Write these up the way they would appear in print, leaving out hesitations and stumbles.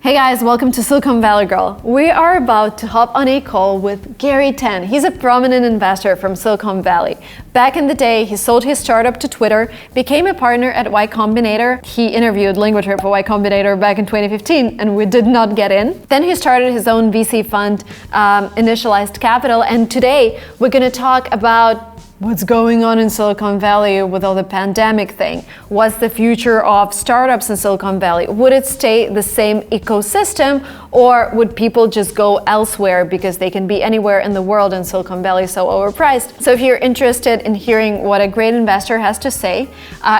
Hey guys, welcome to Silicon Valley Girl. We are about to hop on a call with Garry Tan. He's a prominent investor from Silicon Valley. Back in the day, he sold his startup to Twitter, became a partner at Y Combinator. He interviewed language for Y Combinator back in 2015, and we did not get in. Then he started his own VC fund, Initialized Capital, and today we're going to talk about what's going on in Silicon Valley with all the pandemic thing. What's the future of startups in Silicon Valley? Would it stay the same ecosystem, or would people just go elsewhere because they can be anywhere in the world and Silicon Valley is so overpriced? So if you're interested in hearing what a great investor has to say,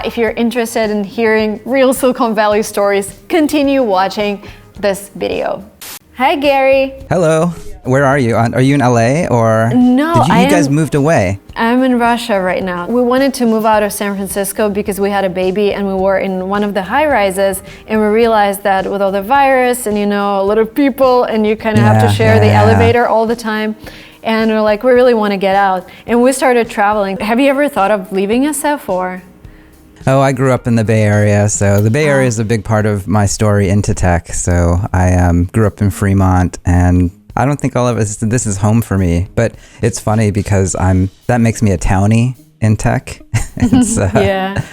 if you're interested in hearing real Silicon Valley stories, continue watching this video. Hi, Garry. Hello. Where are you? Are you in LA or No, did you guys moved away? I'm in Russia right now. We wanted to move out of San Francisco because we had a baby and we were in one of the high rises, and we realized that with all the virus and a lot of people, and you kind of have to share the elevator all the time, and we're like, we really want to get out, and we started traveling. Have you ever thought of leaving SF or? Oh, I grew up in the Bay Area, so the Bay Area is a big part of my story into tech. So I grew up in Fremont, and I don't think this is home for me. But it's funny because that makes me a townie in tech,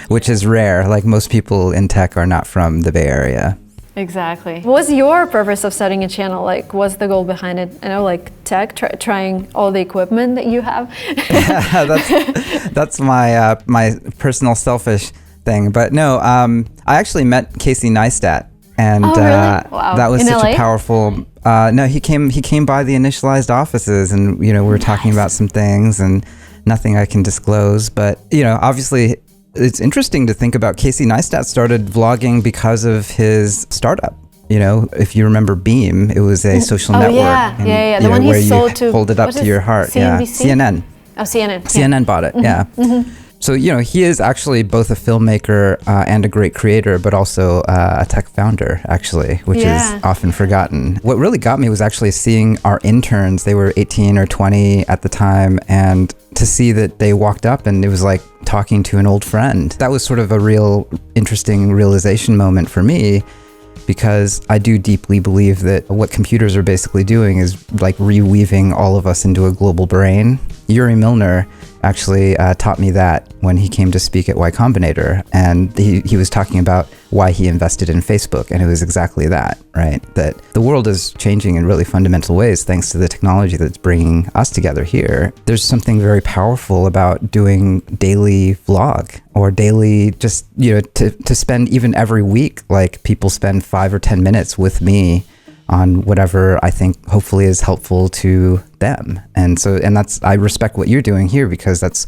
which is rare. Like most people in tech are not from the Bay Area. Exactly. What was your purpose of starting a channel? Like, what's the goal behind it? I know, like tech, trying all the equipment that you have. That's my my personal selfish thing. But no, I actually met Casey Neistat, and really? Wow. that was in such LA? a powerful. No, he came by the Initialized offices, and we were talking about some things, and nothing I can disclose. But obviously, it's interesting to think about. Casey Neistat started vlogging because of his startup. If you remember Beam, it was a social network. Yeah. The one he sold to. Hold it up to your heart. CNBC? Yeah, CNN. Oh, CNN. CNN bought it. Mm-hmm. Yeah. Mm-hmm. So, he is actually both a filmmaker and a great creator, but also a tech founder, actually, which is often forgotten. What really got me was actually seeing our interns. They were 18 or 20 at the time, and to see that they walked up and it was like talking to an old friend. That was sort of a real interesting realization moment for me, because I do deeply believe that what computers are basically doing is like reweaving all of us into a global brain. Yuri Milner actually taught me that when he came to speak at Y Combinator, and he was talking about why he invested in Facebook, and it was exactly that, right? That the world is changing in really fundamental ways thanks to the technology that's bringing us together here. There's something very powerful about doing daily vlog, or daily just, to spend even every week, like people spend 5 or 10 minutes with me on whatever I think hopefully is helpful to them. And I respect what you're doing here, because that's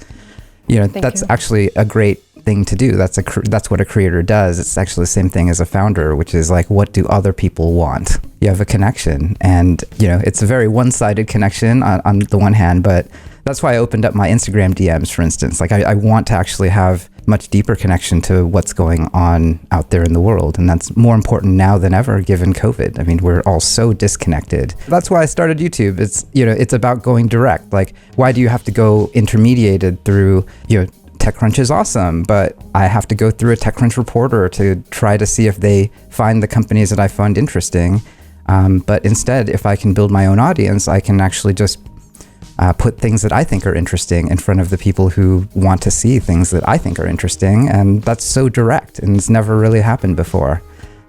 actually a great thing to do. That's what a creator does. It's actually the same thing as a founder, which is like, what do other people want? You have a connection, and it's a very one-sided connection on the one hand, but that's why I opened up my Instagram DMs, for instance. Like I want to actually have much deeper connection to what's going on out there in the world. And that's more important now than ever, given COVID. I mean, we're all so disconnected. That's why I started YouTube. It's about going direct. Like, why do you have to go intermediated through, TechCrunch is awesome, but I have to go through a TechCrunch reporter to try to see if they find the companies that I find interesting. But instead, if I can build my own audience, I can actually just put things that I think are interesting in front of the people who want to see things that I think are interesting. And that's so direct, and it's never really happened before.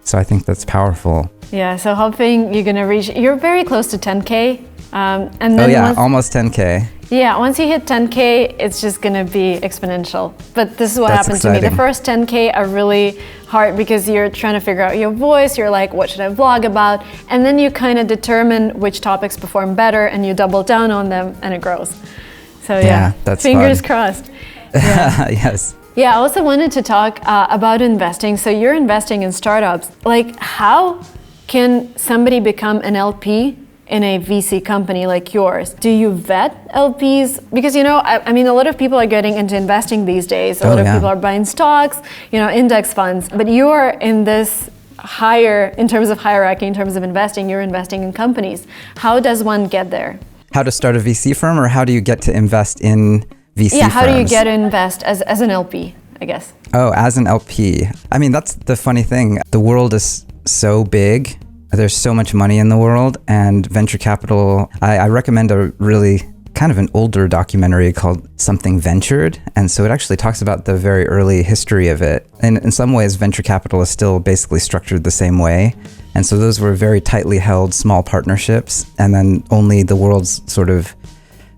So I think that's powerful. Yeah, so hoping you're going to you're very close to 10K. And then almost 10K. Yeah, once you hit 10K, it's just going to be exponential. But this is what That's happened exciting. to me. The first 10K are really hard because you're trying to figure out your voice. You're like, what should I vlog about? And then you kind of determine which topics perform better, and you double down on them, and it grows. So that's fingers fun. crossed. Yeah. Yes. Yeah, I also wanted to talk about investing. So you're investing in startups. Like, how can somebody become an LP in a VC company like yours? Do you vet LPs? Because, I mean, a lot of people are getting into investing these days. A lot of people are buying stocks, index funds. But you are in this higher, in terms of hierarchy, in terms of investing, you're investing in companies. How does one get there? How to start a VC firm, or how do you get to invest in VC firms? Yeah, how do you get to invest as an LP, I guess? Oh, as an LP. I mean, that's the funny thing. The world is so big there's so much money in the world, and venture capital, I recommend a really kind of an older documentary called Something Ventured. And so it actually talks about the very early history of it. And in some ways, venture capital is still basically structured the same way. And so those were very tightly held small partnerships. And then only the world's sort of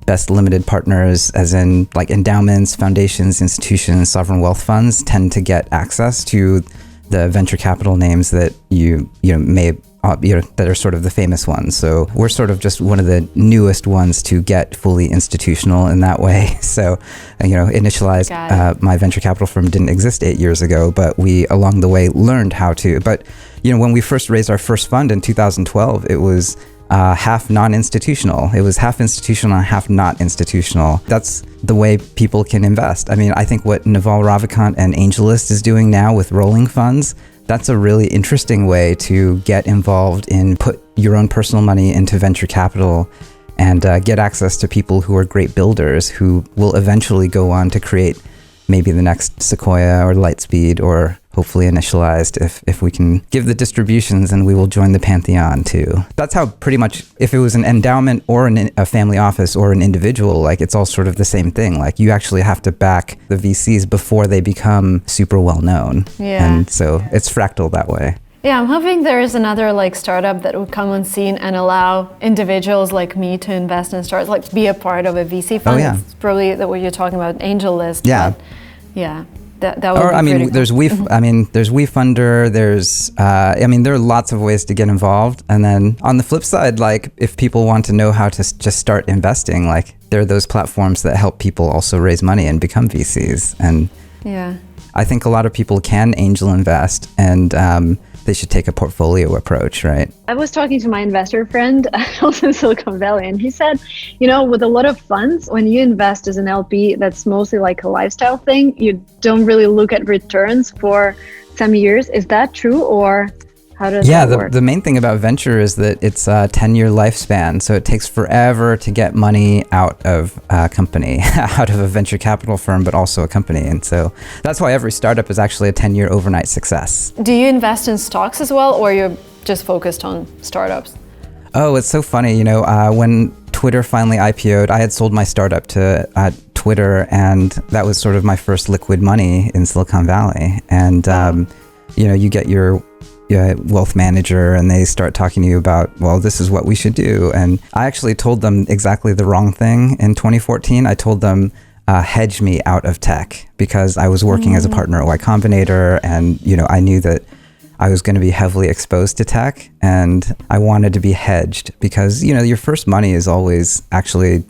best limited partners, as in like endowments, foundations, institutions, sovereign wealth funds, tend to get access to the venture capital names that you may that are sort of the famous ones. So we're sort of just one of the newest ones to get fully institutional in that way. So, Initialized, my venture capital firm didn't exist 8 years ago, but we along the way learned how to. But, when we first raised our first fund in 2012, it was half non-institutional. It was half institutional and half not institutional. That's the way people can invest. I mean, I think what Naval Ravikant and AngelList is doing now with rolling funds, that's a really interesting way to get involved in put your own personal money into venture capital and get access to people who are great builders who will eventually go on to create maybe the next Sequoia or Lightspeed or hopefully Initialized if we can give the distributions, and we will join the pantheon too. That's how pretty much, if it was an endowment or a family office or an individual, like it's all sort of the same thing. Like you actually have to back the VCs before they become super well known. Yeah. And so it's fractal that way. Yeah, I'm hoping there is another like startup that would come on scene and allow individuals like me to invest in startups, like be a part of a VC fund. Oh, yeah. It's probably what you're talking about, AngelList. Yeah. But yeah. That would be pretty cool. There's there's WeFunder, there's there are lots of ways to get involved. And then on the flip side, like if people want to know how to just start investing, like there are those platforms that help people also raise money and become VCs. And yeah, I think a lot of people can angel invest, and they should take a portfolio approach, right? I was talking to my investor friend also in Silicon Valley, and he said, with a lot of funds, when you invest as an LP, that's mostly like a lifestyle thing. You don't really look at returns for some years. Is that true, or how does that work? The main thing about venture is that it's a 10-year lifespan. So it takes forever to get money out of a company, out of a venture capital firm, but also a company. And so that's why every startup is actually a 10-year overnight success. Do you invest in stocks as well, or you're just focused on startups? Oh, it's so funny. When Twitter finally IPO'd, I had sold my startup to Twitter, and that was sort of my first liquid money in Silicon Valley. And, you get your wealth manager and they start talking to you about, well, this is what we should do. And I actually told them exactly the wrong thing in 2014. I told them, hedge me out of tech, because I was working as a partner at Y Combinator, and, I knew that I was going to be heavily exposed to tech, and I wanted to be hedged because, your first money is always actually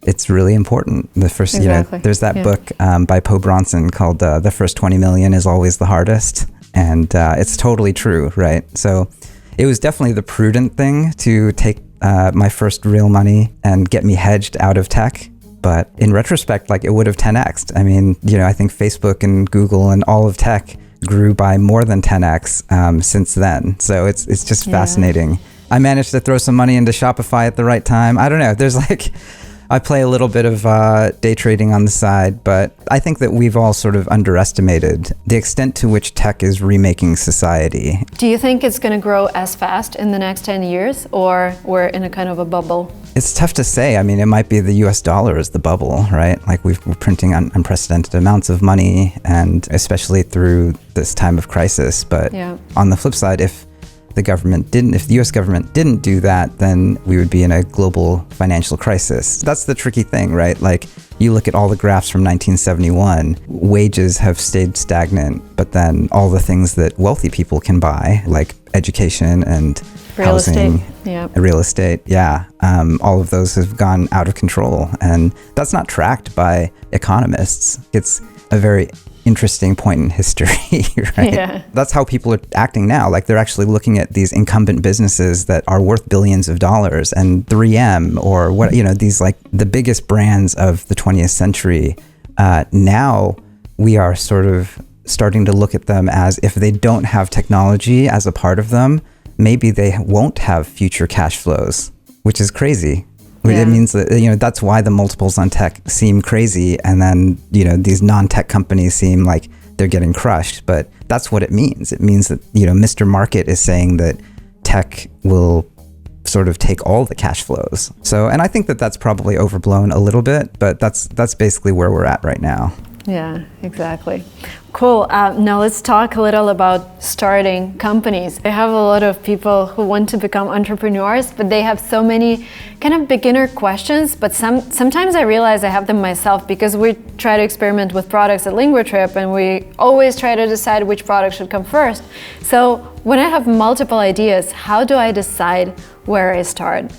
it's really important. The first, exactly. There's that book by Poe Bronson called The First 20 Million is Always the Hardest. And it's totally true, right? So it was definitely the prudent thing to take my first real money and get me hedged out of tech. But in retrospect, like it would have 10x'd. I mean, I think Facebook and Google and all of tech grew by more than 10x since then. So it's just fascinating. I managed to throw some money into Shopify at the right time. I don't know. There's I play a little bit of day trading on the side, but I think that we've all sort of underestimated the extent to which tech is remaking society. Do you think it's going to grow as fast in the next 10 years, or we're in a kind of a bubble? It's tough to say. I mean, it might be the US dollar is the bubble, right? Like we're printing unprecedented amounts of money, and especially through this time of crisis. But on the flip side, if the US government didn't do that, then we would be in a global financial crisis. That's the tricky thing, right? Like you look at all the graphs from 1971, wages have stayed stagnant, but then all the things that wealthy people can buy, like education and housing, real estate, all of those have gone out of control. And that's not tracked by economists. It's a very interesting point in history, right? Yeah. That's how people are acting now. Like they're actually looking at these incumbent businesses that are worth billions of dollars, and 3M or what, these like the biggest brands of the 20th century. Now we are sort of starting to look at them as, if they don't have technology as a part of them, maybe they won't have future cash flows, which is crazy. It means that, that's why the multiples on tech seem crazy. And then, these non-tech companies seem like they're getting crushed. But that's what it means. It means that, Mr. Market is saying that tech will sort of take all the cash flows. So, and I think that that's probably overblown a little bit, but that's basically where we're at right now. Yeah, exactly. Cool. Now let's talk a little about starting companies. I have a lot of people who want to become entrepreneurs, but they have so many kind of beginner questions. But sometimes I realize I have them myself, because we try to experiment with products at LinguaTrip, and we always try to decide which product should come first. So when I have multiple ideas, how do I decide where I start?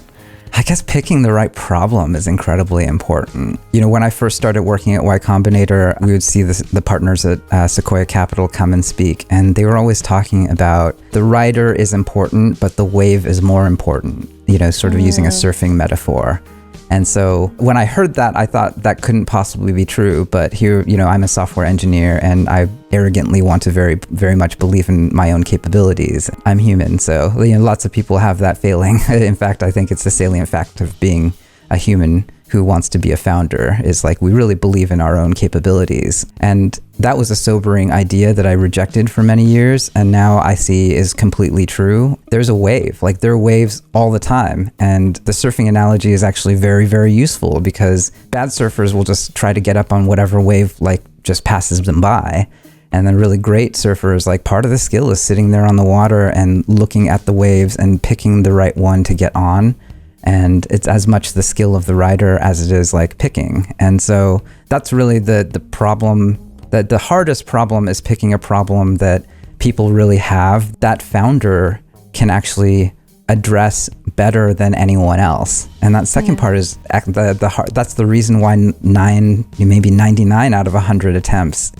I guess picking the right problem is incredibly important. When I first started working at Y Combinator, we would see the partners at Sequoia Capital come and speak, and they were always talking about the rider is important, but the wave is more important, sort of using a surfing metaphor. And so when I heard that, I thought that couldn't possibly be true. But here, I'm a software engineer, and I arrogantly want to very, very much believe in my own capabilities. I'm human, so lots of people have that failing. In fact, I think it's the salient fact of being a human who wants to be a founder, is like we really believe in our own capabilities. And that was a sobering idea that I rejected for many years, and now I see is completely true. There's a wave, like there are waves all the time. And the surfing analogy is actually very, very useful, because bad surfers will just try to get up on whatever wave like just passes them by. And then really great surfers, like part of the skill is sitting there on the water and looking at the waves and picking the right one to get on. And it's as much the skill of the rider as it is like picking. And so that's really the problem, that the hardest problem is picking a problem that people really have, that founder can actually address better than anyone else. And that second part is that's the reason why maybe 99 out of 100 attempts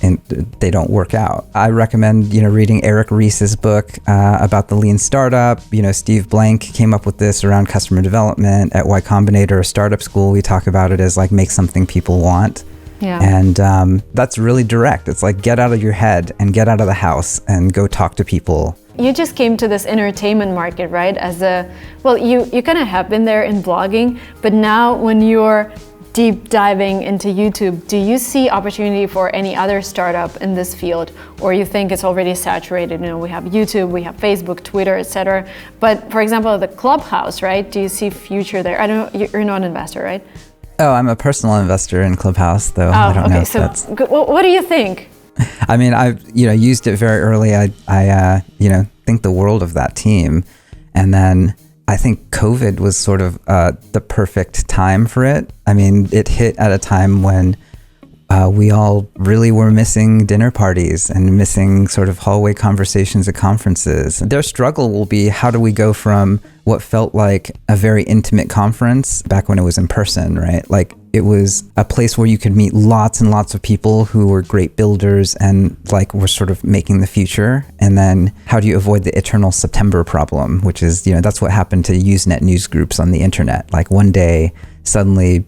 they don't work out. I recommend reading Eric Ries's book about the lean startup. Steve Blank came up with this around customer development at Y Combinator Startup School. We talk about it as like make something people want. Yeah. And that's really direct. It's like get out of your head and get out of the house and go talk to people. You just came to this entertainment market, right? You kind of have been there in blogging, but now when you're deep diving into YouTube, do you see opportunity for any other startup in this field, or you think it's already saturated? We have YouTube, we have Facebook, Twitter, etc. But for example, the Clubhouse, right? Do you see future there? I don't know, you're not an investor, right? Oh, I'm a personal investor in Clubhouse, though. I don't know if that's... What do you think? I mean, I've used it very early. I think the world of that team, and then I think COVID was sort of the perfect time for it. I mean, it hit at a time when we all really were missing dinner parties and missing sort of hallway conversations at conferences. Their struggle will be, how do we go from what felt like a very intimate conference back when it was in person, right? Like it was a place where you could meet lots and lots of people who were great builders and like were sort of making the future. And then how do you avoid the eternal September problem, which is, that's what happened to Usenet news groups on the internet. Like one day, suddenly,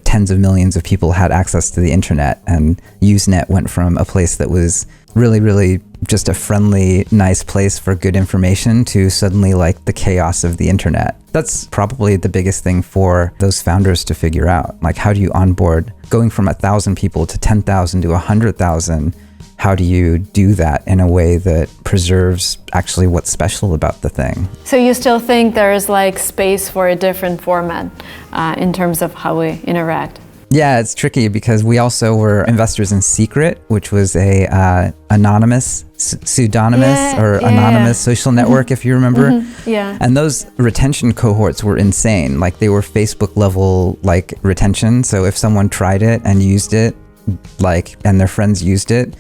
tens of millions of people had access to the internet, and Usenet went from a place that was really, really just a friendly, nice place for good information to suddenly like the chaos of the internet. That's probably the biggest thing for those founders to figure out. Like, how do you onboard going from 1,000 people to 10,000 to 100,000? How do you do that in a way that preserves actually what's special about the thing? So you still think there is like space for a different format in terms of how we interact? Yeah, it's tricky because we also were investors in Secret, which was a anonymous, anonymous social network, if you remember. Mm-hmm. Yeah. And those retention cohorts were insane. Like they were Facebook level like retention. So if someone tried it and used it, and their friends used it,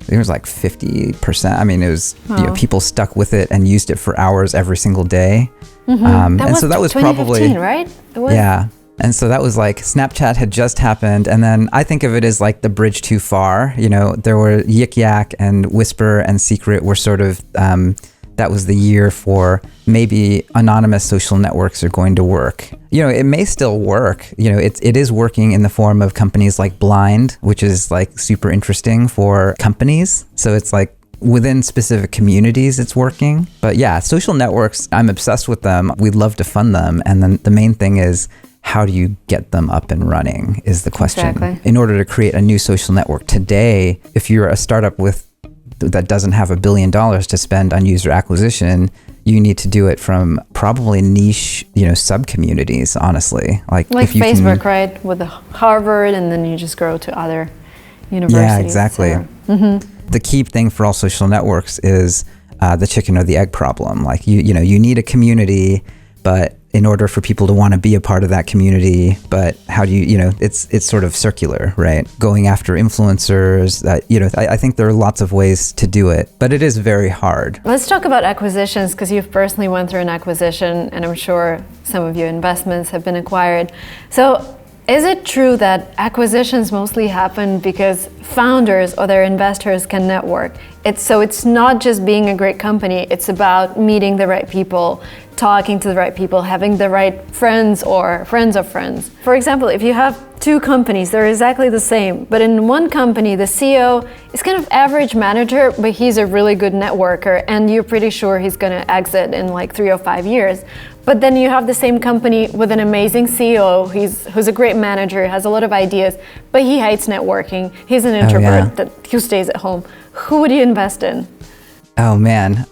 it was like 50%. I mean, it was people stuck with it and used it for hours every single day. Mm-hmm. That was probably right? Yeah. And so that was like Snapchat had just happened. And then I think of it as like the bridge too far. There were Yik Yak and Whisper and Secret were sort of, that was the year for maybe anonymous social networks are going to work. It may still work. It is working in the form of companies like Blind, which is like super interesting for companies. So it's like within specific communities, it's working. But yeah, social networks, I'm obsessed with them. We'd love to fund them. And then the main thing is, how do you get them up and running is the question. Exactly. In order to create a new social network today, if you're a startup that doesn't have $1 billion to spend on user acquisition, you need to do it from probably niche, sub-communities, honestly. Like if you Facebook, right? With the Harvard, and then you just grow to other universities. Yeah, exactly. The key thing for all social networks is the chicken or the egg problem. Like you need a community, but in order for people to want to be a part of that community, but how do it's sort of circular, right? Going after influencers, I think there are lots of ways to do it, but it is very hard. Let's talk about acquisitions, because you've personally went through an acquisition, and I'm sure some of your investments have been acquired. So is it true that acquisitions mostly happen because founders or their investors can network? It's not just being a great company, it's about meeting the right people, talking to the right people, having the right friends or friends of friends. For example, if you have two companies, they're exactly the same, but in one company, the CEO is kind of average manager, but he's a really good networker, and you're pretty sure he's gonna exit in like 3 or 5 years. But then you have the same company with an amazing CEO who's a great manager, has a lot of ideas, but he hates networking. He's an introvert who stays at home. Who would you invest in? Oh man,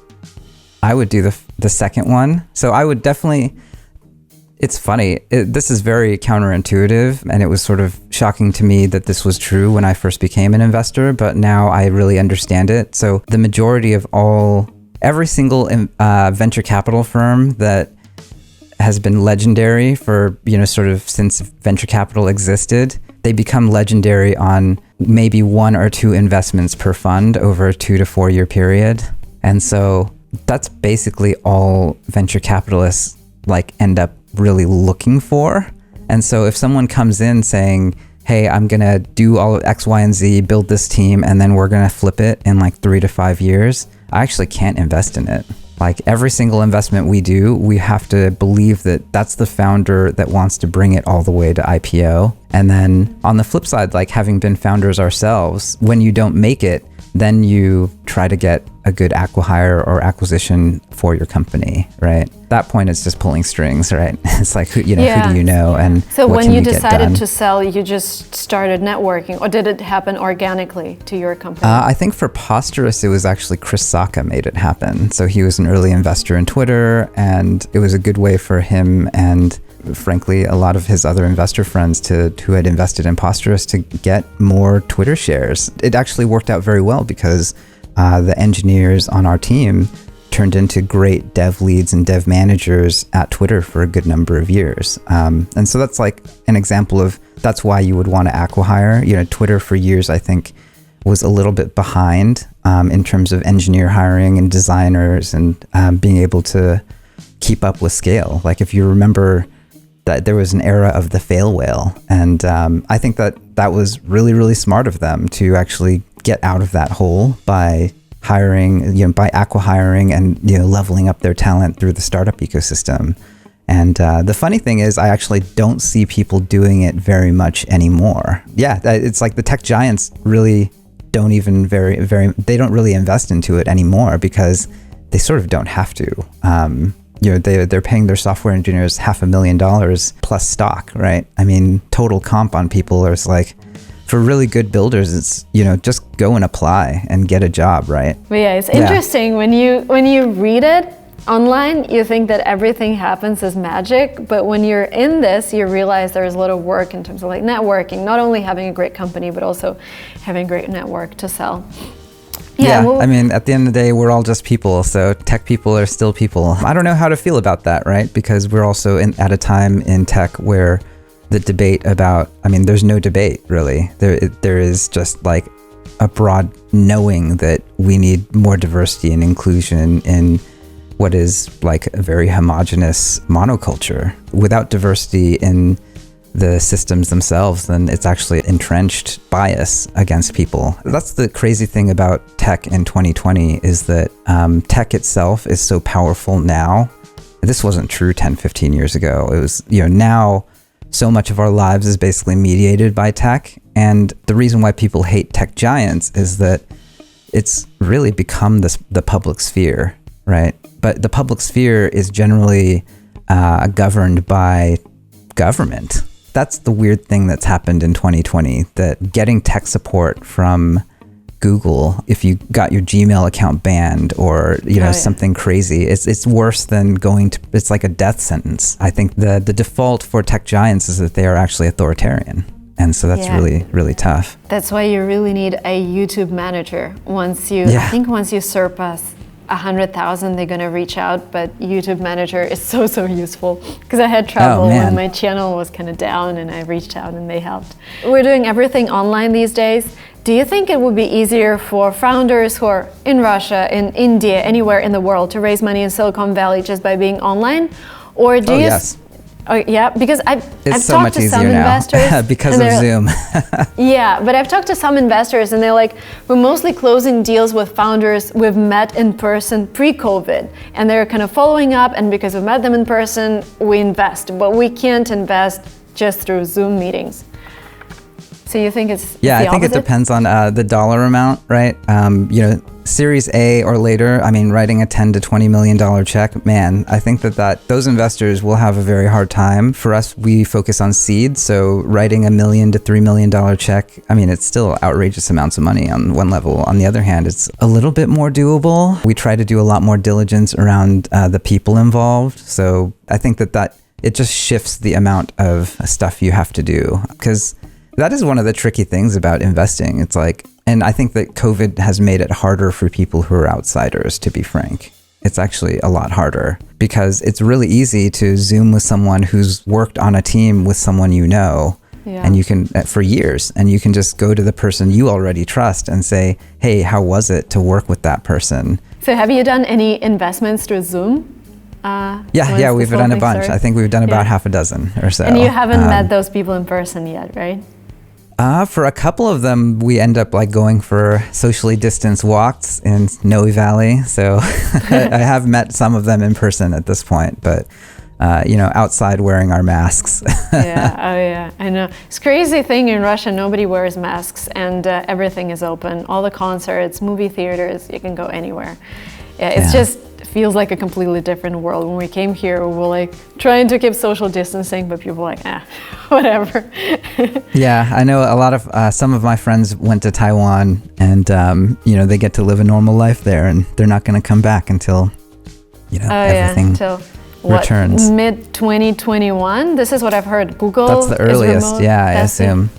I would do the second one. So I would definitely, it's funny, this is very counterintuitive, and it was sort of shocking to me that this was true when I first became an investor, but now I really understand it. So the majority of every single venture capital firm that has been legendary for, sort of since venture capital existed, they become legendary on maybe 1 or 2 investments per fund over a 2 to 4 year period. And so that's basically all venture capitalists end up really looking for. And so if someone comes in saying, hey, I'm going to do all of X, Y, and Z, build this team, and then we're going to flip it in 3 to 5 years, I actually can't invest in it. Every single investment we do, we have to believe that that's the founder that wants to bring it all the way to IPO. And then on the flip side, having been founders ourselves, when you don't make it, then you try to get a good acqui-hire or acquisition for your company, right? At that point, it's just pulling strings, right? It's who do you know, and so what when can you we get decided done? to sell, you just started networking, or did it happen organically to your company? I think for Posterous, it was actually Chris Sacca made it happen. So he was an early investor in Twitter, and it was a good way for him and frankly a lot of his other investor friends who had invested in Posterous to get more Twitter shares. It actually worked out very well because the engineers on our team turned into great dev leads and dev managers at Twitter for a good number of years. And so that's an example of, that's why you would want to acqui-hire. Twitter for years, I think, was a little bit behind in terms of engineer hiring and designers and being able to keep up with scale. If you remember that there was an era of the fail whale. And I think that was really, really smart of them to actually get out of that hole by hiring, by acqui-hiring and, leveling up their talent through the startup ecosystem. And the funny thing is, I actually don't see people doing it very much anymore. Yeah, it's the tech giants really don't even they don't really invest into it anymore because they sort of don't have to. They're paying their software engineers $500,000 plus stock, right? I mean, total comp on people is for really good builders, it's, just go and apply and get a job, right? But yeah, it's interesting when you read it online, you think that everything happens as magic, but when you're in this, you realize there's a lot of work in terms of networking, not only having a great company, but also having a great network to sell. Yeah, I mean, at the end of the day, we're all just people. So tech people are still people. I don't know how to feel about that, right? Because we're also at a time in tech where the debate there's no debate really. There is just a broad knowing that we need more diversity and inclusion in what is a very homogenous monoculture. Without diversity in the systems themselves, then it's actually entrenched bias against people. That's the crazy thing about tech in 2020 is that tech itself is so powerful now. This wasn't true 10, 15 years ago. It was, now so much of our lives is basically mediated by tech. And the reason why people hate tech giants is that it's really become the public sphere, right? But the public sphere is generally governed by government. That's the weird thing that's happened in 2020, that getting tech support from Google, if you got your Gmail account banned or, something crazy, it's worse than it's like a death sentence. I think the default for tech giants is that they are actually authoritarian. And so that's really, really tough. That's why you really need a YouTube manager. I think once you surpass 100,000, they're going to reach out, but YouTube manager is so useful, because I had trouble when my channel was kind of down and I reached out and they helped. We're doing everything online these days. Do you think it would be easier for founders who are in Russia, in India, anywhere in the world to raise money in Silicon Valley just by being online? Or do you... Yes. Oh, yeah, because I've so talked much to easier some now investors because of Zoom. Yeah, but I've talked to some investors and they're like, we're mostly closing deals with founders we've met in person pre-COVID, and they're kind of following up, and because we met them in person, we invest, but we can't invest just through Zoom meetings. So you think it's the I think opposite? it depends on the dollar amount, right? Series A or later, writing a $10 to $20 million check, man, I think that those investors will have a very hard time. For us, we focus on seed, so writing $1 million to $3 million check, it's still outrageous amounts of money on one level. On the other hand, it's a little bit more doable. We try to do a lot more diligence around the people involved. So I think that it just shifts the amount of stuff you have to do, because that is one of the tricky things about investing. It's like, and I think that COVID has made it harder for people who are outsiders, to be frank. It's actually a lot harder, because it's really easy to Zoom with someone who's worked on a team with someone and you can, for years, and you can just go to the person you already trust and say, hey, how was it to work with that person? So have you done any investments through Zoom? We've done a bunch. Started? I think we've done about half a dozen or so. And you haven't met those people in person yet, right? For a couple of them, we end up going for socially distanced walks in Noe Valley. So I have met some of them in person at this point, but outside wearing our masks. I know. It's a crazy thing in Russia, nobody wears masks and everything is open. All the concerts, movie theaters, you can go anywhere. It's just feels like a completely different world. When we came here, we were trying to keep social distancing, but people were whatever. Yeah, I know a lot of, some of my friends went to Taiwan and, they get to live a normal life there, and they're not going to come back until, everything returns. Mid-2021? This is what I've heard. Google That's the earliest, I assume.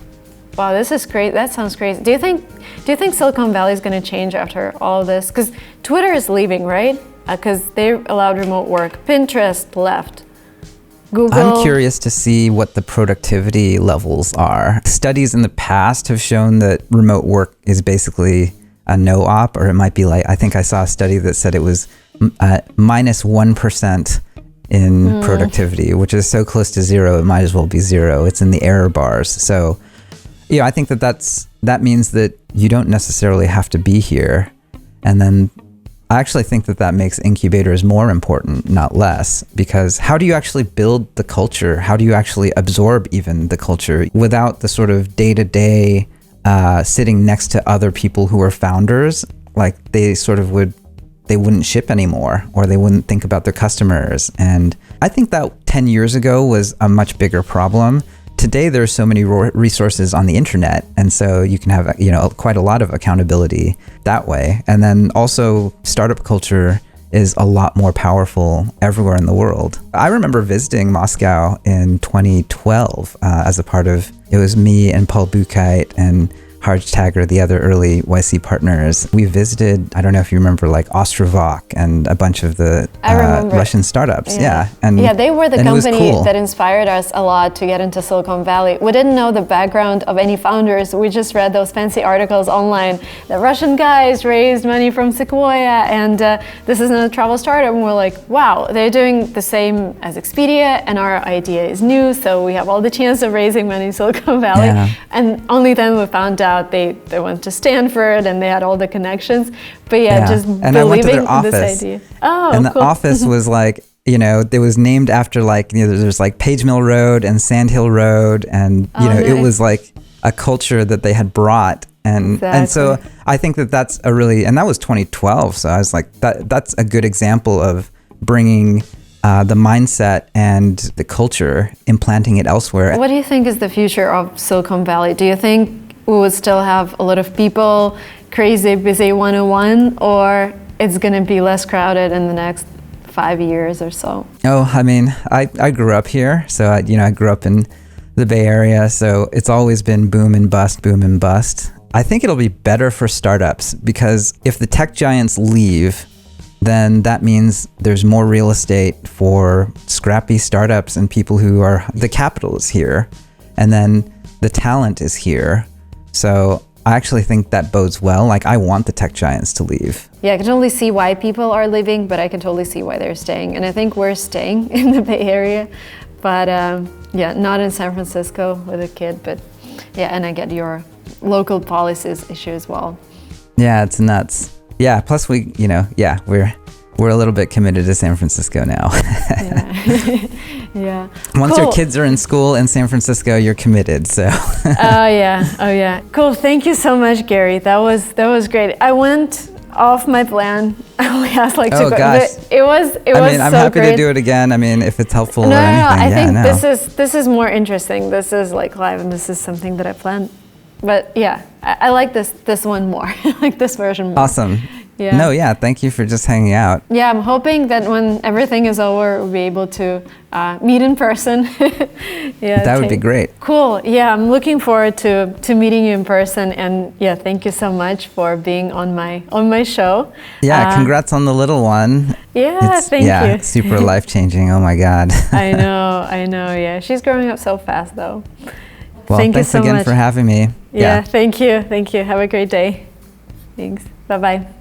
Wow, this is great. That sounds crazy. Do you think Silicon Valley is going to change after all this? Because Twitter is leaving, right? Because they allowed remote work. Pinterest left. Google. I'm curious to see what the productivity levels are. Studies in the past have shown that remote work is basically a no-op, or it might be I think I saw a study that said it was minus 1% in productivity, which is so close to zero, it might as well be zero. It's in the error bars. So, I think that means that you don't necessarily have to be here. And then I actually think that makes incubators more important, not less, because how do you actually build the culture? How do you actually absorb even the culture without the sort of day-to-day sitting next to other people who are founders? They wouldn't ship anymore, or they wouldn't think about their customers. And I think that 10 years ago was a much bigger problem. Today, there's so many resources on the internet, and so you can have quite a lot of accountability that way. And then also, startup culture is a lot more powerful everywhere in the world. I remember visiting Moscow in 2012 as a part of, it was me and Paul Buchheit and Harj Tagger, the other early YC partners. We visited, I don't know if you remember, Ostrovok and a bunch of the Russian startups. And they were the company cool. that inspired us a lot to get into Silicon Valley. We didn't know the background of any founders. We just read those fancy articles online. The Russian guys raised money from Sequoia, and this is a travel startup. And we're like, wow, they're doing the same as Expedia, and our idea is new, so we have all the chance of raising money in Silicon Valley. Yeah. And only then we found out they went to Stanford and they had all the connections. But just and believing I went to their office, this idea. Oh, and the cool. office was it was named after there's Page Mill Road and Sand Hill Road, and it was a culture that they had brought. And so I think that's and that was 2012. So I was that's a good example of bringing the mindset and the culture, implanting it elsewhere. What do you think is the future of Silicon Valley? Do you think we would still have a lot of people, crazy, busy 101, or it's going to be less crowded in the next 5 years or so? Oh, I mean, I grew up here, so I grew up in the Bay Area, so it's always been boom and bust, boom and bust. I think it'll be better for startups because if the tech giants leave, then that means there's more real estate for scrappy startups and people who are, the capital is here, and then the talent is here. So I actually think that bodes well. Like, I want the tech giants to leave. Yeah, I can totally see why people are leaving, but I can totally see why they're staying. And I think we're staying in the Bay Area, but yeah, not in San Francisco with a kid, but yeah, and I get your local policies issue as well. Yeah, it's nuts. Yeah, plus we're a little bit committed to San Francisco now. Yeah. Yeah. Once Cool. your kids are in school in San Francisco, you're committed. So. Oh yeah. Cool. Thank you so much, Garry. That was great. I went off my plan. I only asked like Oh, two gosh. questions. It was I mean, I'm so happy great. to do it again. I mean, if it's helpful No, or anything. I think no. this is more interesting. This is like live, and this is something that I planned. But yeah, I like this one more. I like this version more. Awesome. Yeah. No, yeah, thank you for just hanging out. Yeah, I'm hoping that when everything is over, we'll be able to meet in person. Yeah, That would be great. Cool. Yeah, I'm looking forward to meeting you in person. And yeah, thank you so much for being on my show. Yeah, congrats on the little one. Yeah, thank you. Yeah, super life-changing. Oh my God. I know. Yeah, she's growing up so fast, though. Well, thank you thanks so again much for having me. Yeah, thank you. Have a great day. Thanks. Bye-bye.